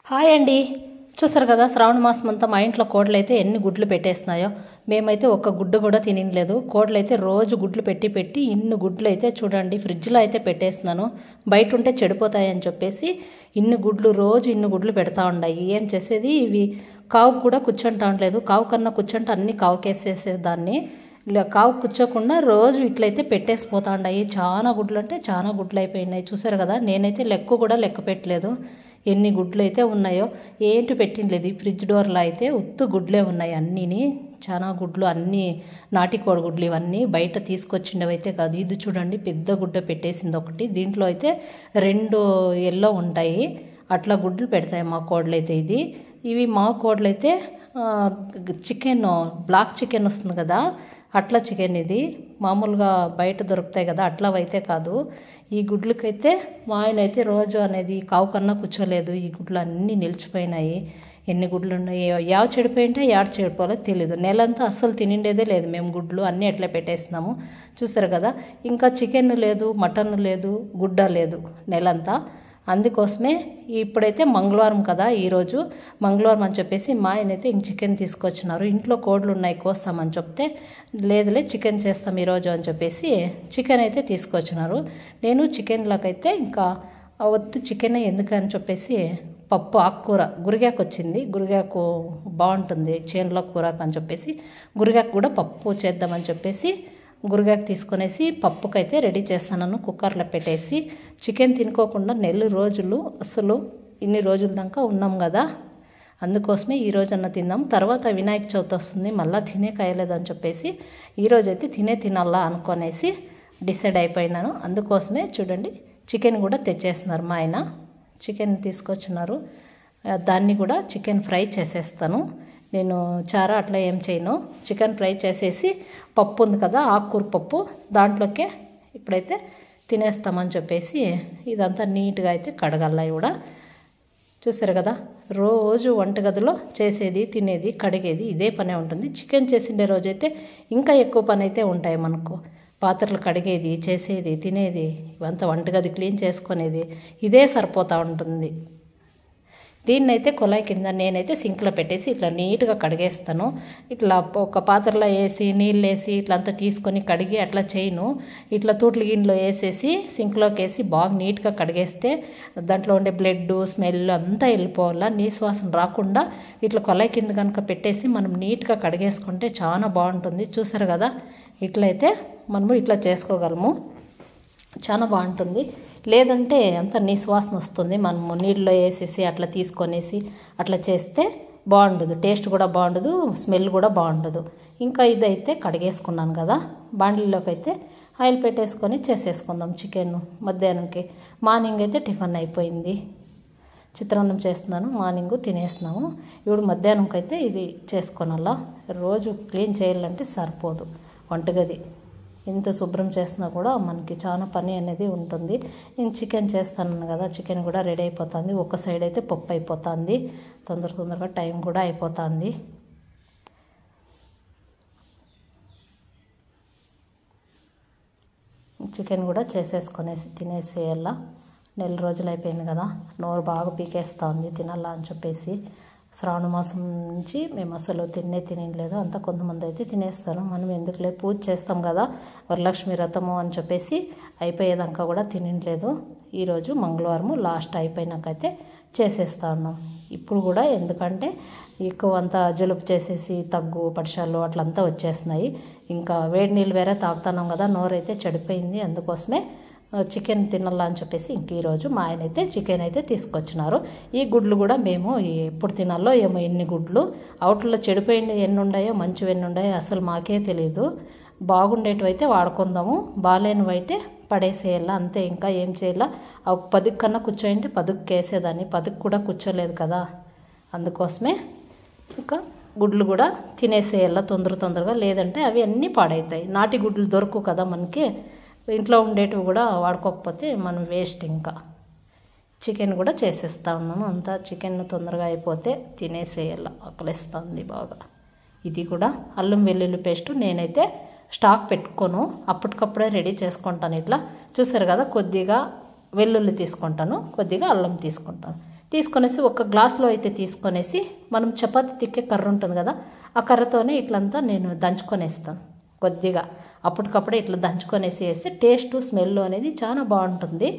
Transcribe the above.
Hi అండి. చూసారు కదా, శ్రావణ మాసం అంతా మా ఇంట్లో కోడలు అయితే ఎన్ని గుడ్లు పెట్టేస్తున్నాయో. మేమైతే ఒక్క గుడ్డు కూడా తినలేదు. కోడలు అయితే రోజు గుడ్లు పెట్టి పెట్టి ఇన్ని గుడ్లు అయితే చూడండి ఫ్రిడ్జ్లో అయితే పెట్టేస్తున్నాను. బయట ఉంటే చెడిపోతాయని చెప్పేసి ఇన్ని గుడ్లు రోజు ఇన్ని గుడ్లు పెడతా ఉన్నాయి. ఏం చేసేది, ఇవి కావు కూడా కూర్చుంటా ఉండలేదు. కావు కన్నా కూర్చుంటే అన్ని కావుకేసేసేదాన్ని. ఇలా కావు కూర్చోకుండా రోజు ఇట్లయితే పెట్టేసిపోతా ఉన్నాయి. చాలా గుడ్లు అంటే చాలా గుడ్లు అయిపోయినాయి. చూసారు కదా, నేనైతే లెక్క పెట్టలేదు ఎన్ని గుడ్లు అయితే ఉన్నాయో. ఏంటి పెట్టిండలేదు, ఈ ఫ్రిడ్జ్ డోర్లో అయితే ఉత్తు గుడ్లే ఉన్నాయి అన్నీని. చాలా గుడ్లు, అన్నీ నాటికోడి గుడ్లు, ఇవన్నీ బయట తీసుకొచ్చిండవైతే కాదు. ఇది చూడండి, పెద్ద గుడ్డ పెట్టేసింది ఒకటి. దీంట్లో అయితే 2 ఎల్లో ఉంటాయి. అట్లా గుడ్లు పెడతాయి మా కోడలు అయితే. ఇవి మా కోడలు అయితే చికెన్, బ్లాక్ చికెన్ వస్తుంది కదా, అట్లా చికెన్. ఇది మామూలుగా బయట దొరుకుతాయి కదా, అట్లా అయితే కాదు. ఈ గుడ్లకైతే మా ఆయన అయితే రోజు అనేది కావు కన్నా కూర్చోలేదు. ఈ గుడ్లు అన్నీ నిలిచిపోయినాయి. ఎన్ని గుడ్లు ఉన్నాయో, యావ చెడిపోయింటే యాడ చెడిపోవాలో తెలీదు. నెలంతా అస్సలు తినిండేదే లేదు మేము. గుడ్లు అన్నీ ఎట్లా పెట్టేస్తున్నాము చూసారు కదా. ఇంకా చికెన్ లేదు, మటన్ లేదు, గుడ్డ లేదు నెలంతా. అందుకోసమే ఇప్పుడైతే మంగళవారం కదా, ఈరోజు మంగళవారం అని చెప్పేసి మా ఆయన అయితే ఇంక చికెన్ తీసుకొచ్చినారు. ఇంట్లో కోళ్ళు ఉన్నాయి కోస్తామని చెప్తే, లేదులే చికెన్ చేస్తాం ఈరోజు అని చెప్పేసి చికెన్ అయితే తీసుకొచ్చినారు. నేను చికెన్లోకైతే ఇంకా వద్దు చికెన్ ఎందుకని చెప్పేసి పప్పు, ఆకుకూర, గురిగాకు వచ్చింది. గురిగాకు బాగుంటుంది చేనులో కూరకు అని చెప్పేసి గురిగాకు కూడా పప్పు చేద్దామని చెప్పేసి గురిగాకు తీసుకొనేసి పప్పుకైతే రెడీ చేస్తాను. కుక్కర్లో పెట్టేసి చికెన్ తినుకోకుండా నెల రోజులు అసలు ఇన్ని రోజుల దాకా ఉన్నాం కదా, అందుకోసమే ఈరోజన్నా తిందాం. తర్వాత వినాయక చవితి వస్తుంది, మళ్ళీ తినే కాయలేదని చెప్పేసి ఈరోజైతే తినాలా అనుకునేసి డిసైడ్ అయిపోయినాను. అందుకోసమే చూడండి చికెన్ కూడా తెచ్చేస్తున్నారు మా ఆయన. చికెన్ తీసుకొచ్చినారు, దాన్ని కూడా చికెన్ ఫ్రై చేసేస్తాను. నేను చారా అట్లా ఏం చేయను. చికెన్ ఫ్రై చేసేసి పప్పు ఉంది కదా, ఆకుకూర పప్పు, దాంట్లోకే ఇప్పుడైతే తినేస్తామని చెప్పేసి ఇదంతా నీట్గా అయితే కడగల్లా కూడా. చూసారు కదా, రోజు వంటగదిలో చేసేది, తినేది, కడిగేది ఇదే పనే ఉంటుంది. చికెన్ చేసిండే రోజైతే ఇంకా ఎక్కువ పని అయితే ఉంటాయి మనకు. పాత్రలు కడిగేది, చేసేది, తినేది, ఇవంతా వంటగది క్లీన్ చేసుకునేది ఇదే సరిపోతూ ఉంటుంది. దీన్నైతే కుళాయి కింద నేనైతే సింక్లో పెట్టేసి ఇట్లా నీట్గా కడిగేస్తాను. ఇట్లా ఒక పాత్రలో వేసి నీళ్ళు వేసి ఇట్లా అంతా తీసుకొని కడిగి అట్లా చేయను. ఇట్లా తూట్ల గిన్నెలో వేసేసి సింక్లోకి వేసి బాగా నీట్గా కడిగేస్తే దాంట్లో ఉండే బ్లడ్ స్మెల్ అంతా వెళ్ళిపోవాలా, నీశ్వాసన రాకుండా ఇట్లా కుళాయి కింద కనుక పెట్టేసి మనం నీట్గా కడిగేసుకుంటే చాలా బాగుంటుంది. చూసారు కదా, ఇట్లయితే మనము ఇట్లా చేసుకోగలము, చాలా బాగుంటుంది. లేదంటే అంత నీశ్వాసన వస్తుంది. మనము నీళ్ళలో వేసేసి అట్లా తీసుకొనేసి అట్లా చేస్తే బాగుండదు, టేస్ట్ కూడా బాగుండదు, స్మెల్ కూడా బాగుండదు. ఇంకా ఇదైతే కడిగేసుకున్నాను కదా, బాండ్లీలోకి అయితే ఆయిల్ పెట్టేసుకొని చేసేసుకుందాం చికెన్. మధ్యాహ్నంకి మార్నింగ్ అయితే టిఫిన్ అయిపోయింది, చిత్రాన్నం చేస్తున్నాను, మార్నింగ్ తినేస్తున్నాము. ఇప్పుడు మధ్యాహ్నంకి అయితే ఇది చేసుకోనాలా. రోజు క్లీన్ చేయాలంటే సరిపోదు వంటగది. ఎంత శుభ్రం చేసినా కూడా మనకి చాలా పని అనేది ఉంటుంది. నేను చికెన్ చేస్తాను కదా, చికెన్ కూడా రెడీ అయిపోతుంది. ఒక సైడ్ అయితే పప్పు అయిపోతుంది, తొందరగా టైం కూడా అయిపోతుంది. చికెన్ కూడా చేసేసుకొనేసి తినేసేయాల. నెల రోజులు అయిపోయింది కదా, నోరు బాగా పీకేస్తుంది తినాలా అని చెప్పేసి. శ్రావణ మాసం నుంచి మేము అసలు తినలేదు. అంతా కొంతమంది అయితే తినేస్తారు. మనం ఎందుకులే, పూజ చేస్తాం కదా, వరలక్ష్మి వ్రతము అని చెప్పేసి అయిపోయేదాకా కూడా తినలేదు. ఈరోజు మంగళవారము లాస్ట్ అయిపోయినాకైతే చేసేస్తా ఉన్నాం. ఇప్పుడు కూడా ఎందుకంటే ఎక్కువ అంతా జలుబు చేసేసి తగ్గు పడిశాలు అట్లంతా వచ్చేస్తున్నాయి. ఇంకా వేడి నీళ్ళు వేరే తాగుతున్నాం కదా, నోరైతే చెడిపోయింది. అందుకోసమే చికెన్ తినాలా అని చెప్పేసి ఇంక ఈరోజు మా ఆయన అయితే చికెన్ అయితే తీసుకొచ్చినారు. ఈ గుడ్లు కూడా మేము ఎప్పుడు తినాలో ఏమో, ఎన్ని గుడ్లు అవుట్లో చెడిపోయింది ఎన్ని ఉన్నాయో, మంచివి ఎన్ని ఉన్నాయో అసలు మాకే తెలియదు. బాగుండేటివి అయితే వాడుకుందాము, బాగాలేనివి అయితే పడేసేయాల అంతే. ఇంకా ఏం చేయాల, 10 కన్నా కూర్చోయింటే 10కి వేసేదాన్ని, 10కి కూడా కూర్చోలేదు కదా. అందుకోసమే ఇంకా గుడ్లు కూడా తినేసేయాల తొందరగా, లేదంటే అవి అన్నీ పాడవుతాయి. నాటి గుడ్లు దొరకవు కదా మనకి, ఇంట్లో ఉండేటివి కూడా వాడుకోకపోతే మనం వేస్ట్. ఇంకా చికెన్ కూడా చేసేస్తా ఉన్నాను. అంతా చికెన్ తొందరగా అయిపోతే తినేసేయాల, ఆకలిస్తుంది బాగా. ఇది కూడా అల్లం వెల్లుల్లి పేస్టు నేనైతే స్టాక్ పెట్టుకోను, అప్పటికప్పుడే రెడీ చేసుకుంటాను. ఇట్లా చూసారు కదా, కొద్దిగా వెల్లుల్లి తీసుకుంటాను, కొద్దిగా అల్లం తీసుకుంటాను, తీసుకొనేసి ఒక గ్లాస్లో అయితే తీసుకొనేసి మనం చపాతి తిక్కే కర్ర ఉంటుంది కదా, ఆ కర్రతోనే ఇట్లంతా నేను దంచుకొనేస్తాను కొద్దిగా. అప్పటికప్పుడే ఇట్లా దంచుకొనేసి వేస్తే టేస్ట్ స్మెల్ అనేది చాలా బాగుంటుంది.